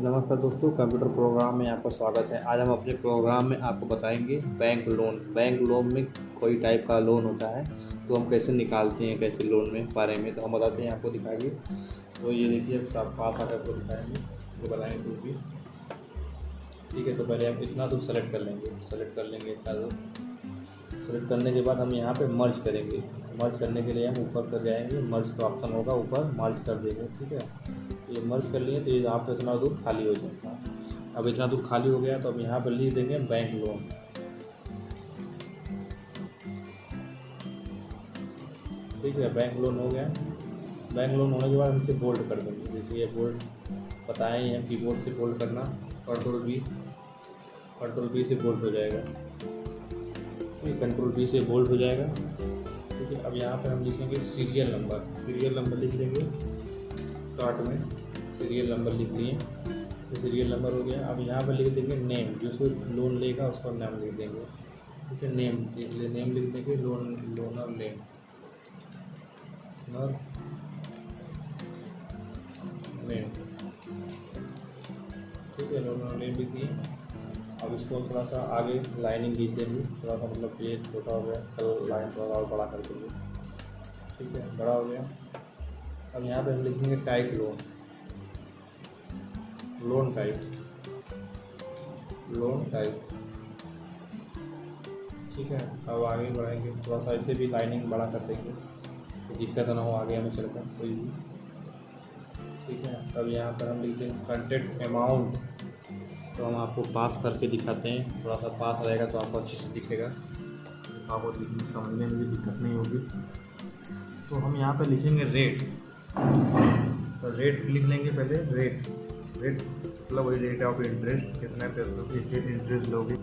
नमस्कार दोस्तों, computer program में आपका स्वागत है। आज हम अपने प्रोग्राम में आपको बताएंगे बैंक लोन। बैंक लोन में कोई टाइप का लोन होता है तो हम कैसे निकालते हैं, कैसे लोन में बारे में तो हम बताते हैं, आपको दिखाएंगे। तो ये देखिए, हम सब पास आकर आपको दिखाएंगे, तो बनाएंगे कुछ भी। ठीक है, तो पहले हम इतना दूर सेलेक्ट कर लेंगे इतना दूर। सेलेक्ट करने के बाद हम यहाँ पे मर्ज करेंगे। मर्ज करने के लिए हम ऊपर कर जाएंगे, मर्ज का ऑप्शन होगा ऊपर, मर्ज कर देंगे। ठीक है, ये मर्ज कर लिए तो ये यहाँ पे इतना दूर खाली हो जाएगा। अब इतना दूर खाली हो गया तो अब यहाँ पे लिख देंगे बैंक लोन। ठीक है, बैंक लोन हो गया। बैंक लोन होने के बाद इसे बोल्ड कर देंगे। जैसे ये बोल्ड बताएं ही है, कीबोर्ड से बोल्ड करना, कंट्रोल बी से बोल्ड हो जाएगा। कंट्रोल बी से बोल्ड हो जाएगा। ठीक है, अब यहाँ पे हम लिखेंगे सीरियल नंबर लिख लेंगे। शॉर्ट में सीरियल नंबर लिख लिए, तो सीरियल नंबर हो गया। अब यहाँ पर लिख देंगे नेम, जिसको लोन लेगा उसका नाम लिख देंगे। ठीक है, नेम लिख देंगे, लोनर नेम। ठीक है, लोनर नेम लिख दिए। अब इसको थोड़ा सा आगे लाइनिंग खींच देंगे, थोड़ा सा, मतलब पेज छोटा हो गया, चलो लाइन थोड़ा और बड़ा कर देंगे। ठीक है, बड़ा हो गया। अब यहाँ पे हम लिखेंगे टाइप लोन टाइप। ठीक है, अब आगे बढ़ाएंगे, थोड़ा सा ऐसे भी लाइनिंग बड़ा कर देंगे, तो दिक्कत ना हो आगे हमें चलकर कोई भी। ठीक है, तब यहाँ पर हम लिख देंगे कॉन्टैक्ट अमाउंट। तो हम आपको पास करके दिखाते हैं, थोड़ा सा पास रहेगा तो आपको अच्छे से दिखेगा, आपको समझने में भी दिक्कत नहीं होगी। तो हम यहाँ पर लिखेंगे रेट। तो रेट लिख लेंगे पहले, रेट मतलब वही रेट ऑफ इंटरेस्ट, कितने स्टेट इंटरेस्ट लोगे।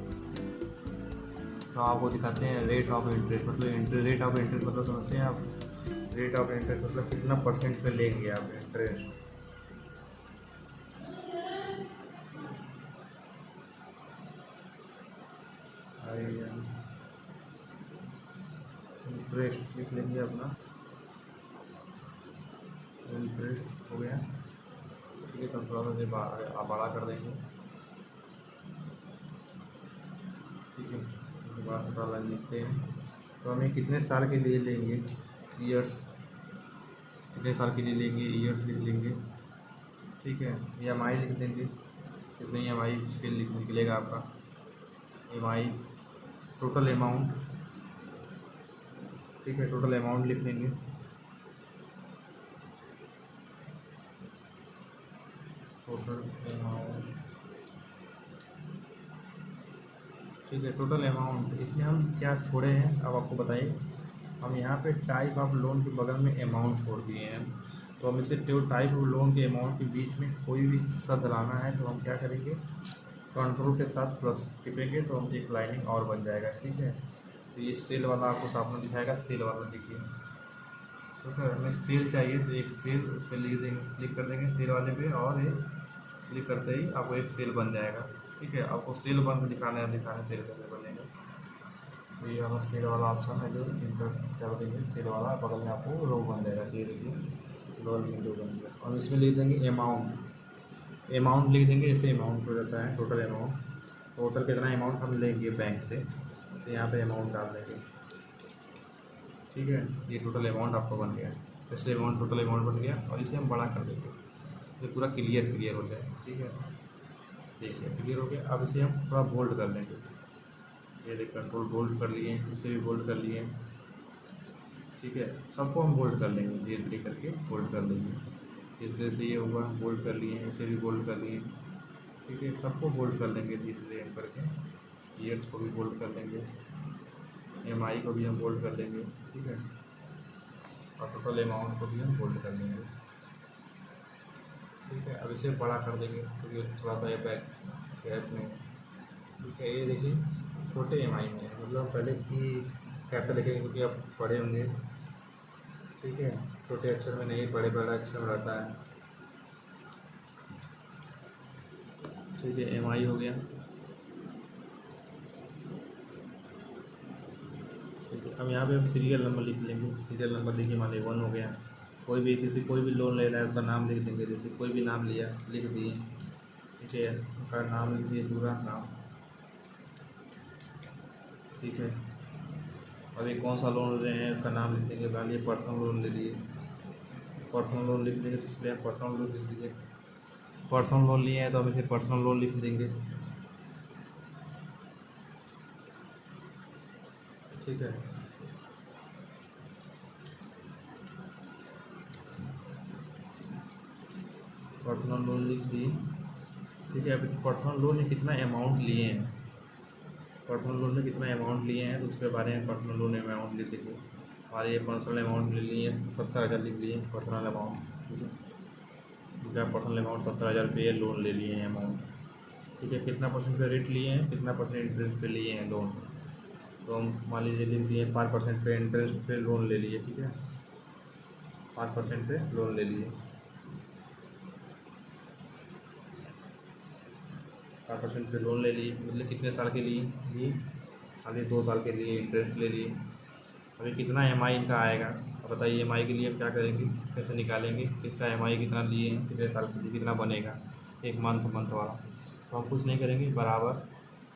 तो आपको दिखाते हैं रेट ऑफ इंटरेस्ट मतलब रेट ऑफ इंटरेस्ट मतलब समझते हैं आप। रेट ऑफ इंटरेस्ट मतलब कितना परसेंट पे लेंगे आप इंटरेस्ट। इंटरेस्ट लिख लेंगे अपना, इंटरेस्ट हो गया। ठीक है, तो थोड़ा सा बड़ा कर देंगे। ठीक है, उसके बाद थोड़ा लाइन लिखते हैं। तो हमें कितने साल के लिए लेंगे, ईयर्स, कितने साल के लिए लेंगे, ईयर्स लिख लेंगे। ठीक है, EMI लिख देंगे, कितने EMI इसके निकलेगा आपका EMI, टोटल अमाउंट। ठीक है, टोटल अमाउंट लिख लेंगे। ठीक है, टोटल अमाउंट, इसमें हम क्या छोड़े हैं अब आपको बताइए। हम यहाँ पे टाइप ऑफ लोन के बगल में अमाउंट छोड़ दिए हैं। तो हम इसे टाइप ऑफ लोन के अमाउंट के बीच में कोई भी शब्द लाना है तो हम क्या करेंगे, कंट्रोल के साथ प्लस टिपेंगे तो हम एक लाइनिंग और बन जाएगा। ठीक है, तो ये सेल वाला आपको सामने दिखाएगा, सेल वाला लिखिए। तो फिर हमें सेल चाहिए तो एक सेल उस पर लिख देंगे, क्लिक कर देंगे सेल वाले पे, और एक क्लिक करते ही आपको एक सेल बन जाएगा। ठीक है, आपको सेल बन दिखाने सेल कैसे बनेगा। तो ये हमारा सेल वाला ऑप्शन है, जो इंटर क्या बोलेंगे, सेल वाला बगल में आपको रो बन जाएगा। ये देखिए लोअर में रो बन गया। और इसमें लिख देंगे अमाउंट लिख देंगे, जैसे अमाउंट हो जाता है टोटल अमाउंट, टोटल कितना अमाउंट हम लेंगे बैंक से, तो यहाँ पे अमाउंट डाल देंगे। ठीक है, ये टोटल अमाउंट आपको बन गया। जैसे टोटल अमाउंट बन गया, और इसे हम बड़ा कर देंगे, इसे पूरा क्लियर हो जाए। ठीक है, देखिए क्लियर हो गया। अब इसे हम थोड़ा बोल्ड कर लेंगे, ये देखिए कंट्रोल बोल्ड कर लिए, इसे भी बोल्ड कर लिए। ठीक है, सबको हम बोल्ड कर लेंगे, धीरे धीरे करके बोल्ड कर लेंगे। जैसे जैसे ये हुआ बोल्ड कर लिए, इसे भी बोल्ड कर लिए। ठीक है, सबको बोल्ड कर लेंगे धीरे धीरे करके। ईयर्स को भी बोल्ड कर लेंगे, EMI को भी हम बोल्ड कर लेंगे। ठीक है, और टोटल अमाउंट को भी हम बोल्ड कर लेंगे। ठीक है, अब इसे बड़ा कर देंगे क्योंकि थोड़ा सा ये गैप में। ठीक है, ये देखिए छोटे EMI में, मतलब पहले की कैपिटल लिखेंगे क्योंकि अब बड़े होंगे। ठीक है, छोटे अक्षर में नहीं, बड़े अक्षर में रहता है। ठीक है, EMI हो गया। ठीक है, अब यहाँ पे हम सीरियल नंबर लिख लेंगे। सीरियल नंबर देखिए, मान लीजिए 1 हो गया। कोई भी लोन ले रहा है उसका नाम लिख देंगे, जैसे कोई भी नाम लिया, लिख दिए। ठीक है, उनका नाम लिख दिए, पूरा नाम। ठीक है, अभी कौन सा लोन ले रहे हैं उसका नाम लिख देंगे। मान लीजिए पर्सनल लोन ले लिए, पर्सनल लोन लिख देंगे, तो इसलिए पर्सनल लोन लिख दीजिए। पर्सनल लोन लिए हैं तो हम इसे पर्सनल लोन लिख देंगे। ठीक है, पर्सनल लोन लिख दिए। ठीक है, अभी पर्सनल लोन में कितना अमाउंट लिए हैं, पर्सनल लोन में कितना अमाउंट लिए हैं तो उसके बारे में पर्सनल लोन अमाउंट लिख दीजिए। हमारे ये पर्सनल अमाउंट ले लिए 70,000 लिख लिए पर्सनल अमाउंट। ठीक है, क्या पर्सनल अमाउंट 70,000 रुपये लोन ले लिए हैं अमाउंट। ठीक है, कितना परसेंट पे रेट लिए हैं, कितना परसेंट इंटरेस्ट पे लिए हैं लोन, तो हम मान लीजिए लिख दिए 5% पे इंटरेस्ट पे लोन ले लिए। ठीक है, 5% पे लोन ले लिए, 5% पे लोन ले लिए, मतलब कितने साल के लिए लिए, अभी 2 साल के लिए इंटरेस्ट ले लिए। अभी कितना EMI इनका आएगा, अब बताइए EMI के लिए हम क्या करेंगे, कैसे निकालेंगे, किसका EMI कितना लिए हैं, कितने साल के लिए कितना बनेगा, एक मंथ वाला। तो हम कुछ नहीं करेंगे, बराबर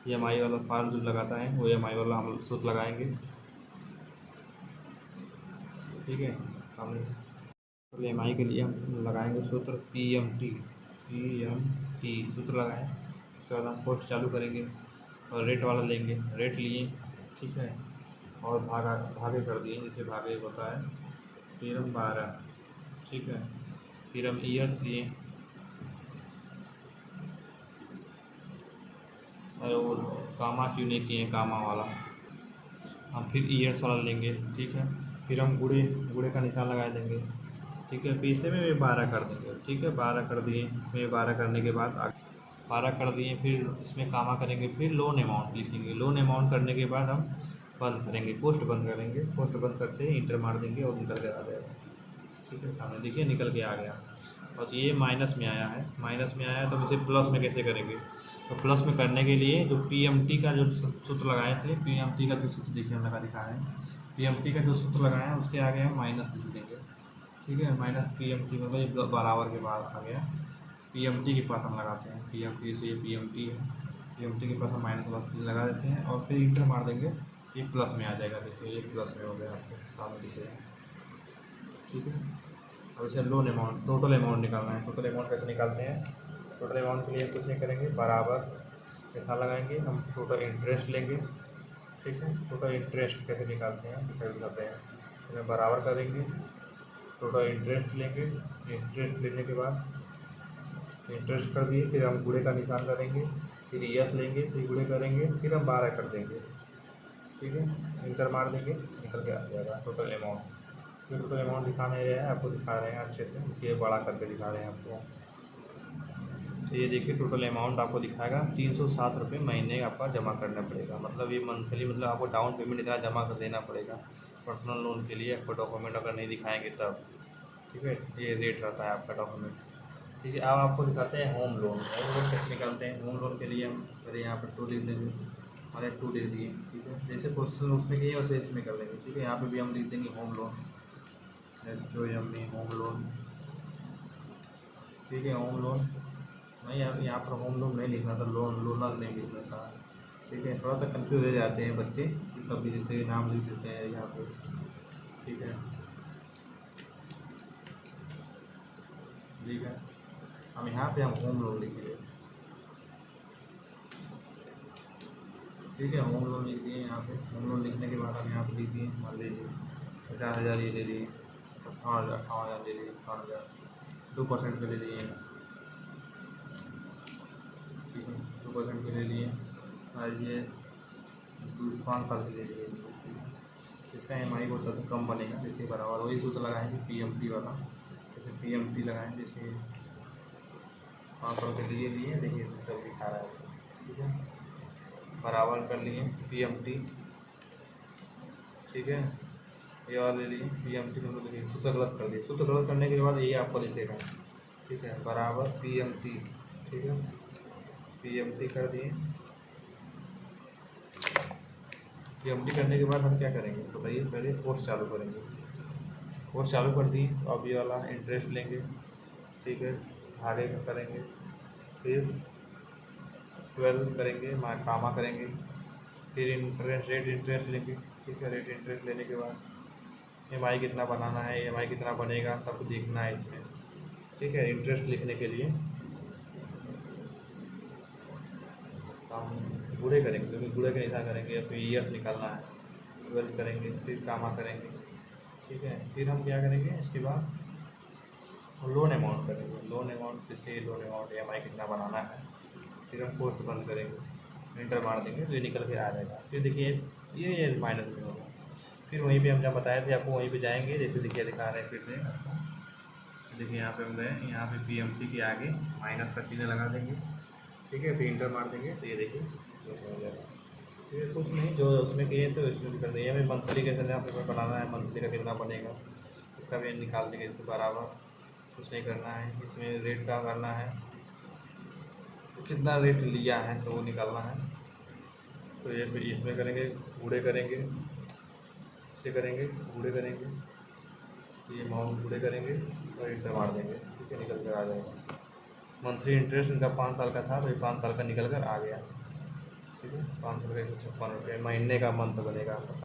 EMI वाला फॉर्म जो लगाता है वो EMI वाला हम सूत्र लगाएंगे। ठीक है, हम तो EMI के लिए हम लगाएंगे सूत्र PMT सूत्र लगाएं। उसके बाद हम पोस्ट चालू करेंगे और रेट वाला लेंगे, रेट लिए। ठीक है, और भागे कर दिए, जैसे भागे होता है, फिर हम 12। ठीक है, फिर हम ईयर्स लिए, और वो कामा क्यों नहीं किए, कामा वाला हम फिर ईयर्स वाला लेंगे। ठीक है, फिर हम गुड़े का निशान लगा देंगे। ठीक है, फिर इसे में भी 12 कर देंगे। ठीक है, 12 कर दिए, इसमें 12 करने के बाद 12 कर दिए, फिर इसमें कामा करेंगे, फिर लोन अमाउंट लिखेंगे। लोन अमाउंट करने के बाद हम बंद करेंगे, पोस्ट बंद करेंगे, पोस्ट बंद करते ही इंटर मार देंगे और निकल के आ जाएगा। ठीक है, सामने देखिए निकल के आ गया। और ये माइनस में आया है, माइनस में आया है तो हम इसे प्लस में कैसे करेंगे, तो प्लस में करने के लिए जो PMT का जो सूत्र लगाए थे, PMT का जो सूत्र देखिए हम लगा दिखाए हैं, PMT का जो सूत्र लगाए हैं उसके आगे हम माइनस लिख देंगे। ठीक है, माइनस PMT मतलब ये बराबर के बाद आ गया, PMT के पास हम लगाते हैं, PMT से ये PMT है, PMT के पास हम माइनस प्लस लगा देते हैं और फिर इंटर मार देंगे, ये प्लस में आ जाएगा। देखिए ये प्लस में हो गया आपको सामने दिख रहा है। ठीक है, अब इसे लोन अमाउंट, टोटल अमाउंट निकालना है। टोटल अमाउंट कैसे निकालते हैं, टोटल अमाउंट के लिए कुछ नहीं करेंगे, बराबर ऐसा लगाएंगे, हम टोटल इंटरेस्ट लेंगे। ठीक है, टोटल इंटरेस्ट कैसे निकालते हैं दिखाते हैं, तो बराबर करेंगे, टोटल इंटरेस्ट लेंगे। इंटरेस्ट लेने के बाद इंटरेस्ट कर दिए, फिर हम गुणे का निशान करेंगे, फिर ईयर्स लेंगे, फिर गुणे करेंगे, फिर हम 12 कर देंगे। ठीक है, इंटर मार देंगे, निकल के आ जाएगा टोटल अमाउंट। ये टोटल अमाउंट दिखा नहीं रहे हैं आपको, दिखा रहे हैं अच्छे से, ये बड़ा करके दिखा रहे हैं आपको। तो ये देखिए टोटल अमाउंट आपको दिखाएगा 307 रुपये महीने आपका जमा करना पड़ेगा। मतलब ये मंथली, मतलब आपको डाउन पेमेंट इतना जमा कर देना पड़ेगा पर्सनल लोन के लिए। आपको डॉक्यूमेंट अगर नहीं दिखाएंगे तब, ठीक है, ये रेट रहता है आपका डॉक्यूमेंट। ठीक है, अब आपको दिखाते हैं होम लोन। होम लोन कैसे निकालते हैं, होम लोन के लिए हम पहले यहाँ पर 2 लिख देंगे, हमारे 2 लिख दिए। ठीक है, जैसे प्रोसेस उसमें किए वैसे इसमें कर देंगे। ठीक है, यहाँ पे भी हम लिख देंगे home loan, HOME home loan. ठीक है, होम लोन नहीं, यहाँ पर होम लोन नहीं लिखना था, लोनर नहीं लिखना था। ठीक है, थोड़ा सा कंफ्यूज हो जाते हैं बच्चे, तब भी जैसे नाम लिख देते हैं यहाँ पे। ठीक है, ठीक है, हम यहाँ पे हम होम लोन लिखेंगे। ठीक है, होम लोन लिख दिए यहाँ पे। होम लोन लिखने के बाद हम यहाँ पे लिख दिए, मान लीजिए 50,000 ये ले लिए, 58,000 ले लिए, 58,000 2% पे ले लिए। ठीक है, 2% के ले लिए, आज ये 5 साल के ले लिए। इसका EMI बहुत ज़्यादा कम बनेगा, जैसे बराबर वही सूत्र लगाएंगे PMT वाला। जैसे PMT लगाएंगे, जैसे 500 के लिए देखिए सब दिखा रहा है। ठीक है, बराबर कर लिए PMT। ठीक है, ये वाला ले लिए PMT, मतलब देखिए सूत्र गलत कर दिए। सूत्र गलत करने के बाद ये आपको लिखेगा। ठीक है, बराबर PMT। ठीक है, PMT कर दिए। PMT करने के बाद हम क्या करेंगे तो बताइए, पहले पोस्ट चालू करेंगे। पोस्ट चालू कर दी तो अब ये वाला इंटरेस्ट लेंगे। ठीक है, आगे का करेंगे, फिर 12 करेंगे, कामा करेंगे, फिर इंटरेस्ट लेंगे। ठीक है, रेट इंटरेस्ट लेने के बाद EMI कितना बनाना है, EMI कितना बनेगा, सब देखना है इसमें। ठीक है, इंटरेस्ट लिखने के लिए हम गुणे करेंगे, क्योंकि गुणे का हिसाब करेंगे, फिर ईयर निकालना है। 12 करेंगे, फिर कामा करेंगे। ठीक है, फिर हम क्या करेंगे इसके बाद लोन अमाउंट करेंगे। लोन अमाउंट जैसे लोन अमाउंट EMI कितना बनाना है, फिर हम पोस्ट बंद करेंगे, इंटर मार देंगे तो ये निकल के आ जाएगा। फिर देखिए ये माइनस में होगा। फिर वहीं पे हम जब बताए थे आपको, वहीं पे जाएंगे, जैसे देखिए दिखा रहे हैं फिर से आपको। देखिए यहाँ पे हम गए, यहाँ पे PMT के आगे माइनस का चिन्ह लगा देंगे। ठीक है, फिर इंटर मार देंगे तो ये देखिए हो जाएगा। फिर कुछ नहीं, जो उसमें किए तो इसमें भी कर देंगे। हमें मंथली कैसे यहाँ पे बनाना है, मंथली का कितना बनेगा इसका भी निकाल देंगे इससे बराबर। कुछ नहीं करना है इसमें, रेट का करना है, कितना रेट लिया है तो वो निकालना है। तो ये फिर इसमें करेंगे, गुणे करेंगे, इससे करेंगे, गुणे करेंगे, ये अमाउंट गुणे करेंगे और इंटर मार देंगे। ठीक है, निकल कर आ जाएगा। मंथली इंटरेस्ट इनका 5 साल का था, तो ये 5 साल का निकल कर आ गया। ठीक है, 5 साल का 156 रुपये, महीने का मंथ बनेगा आपका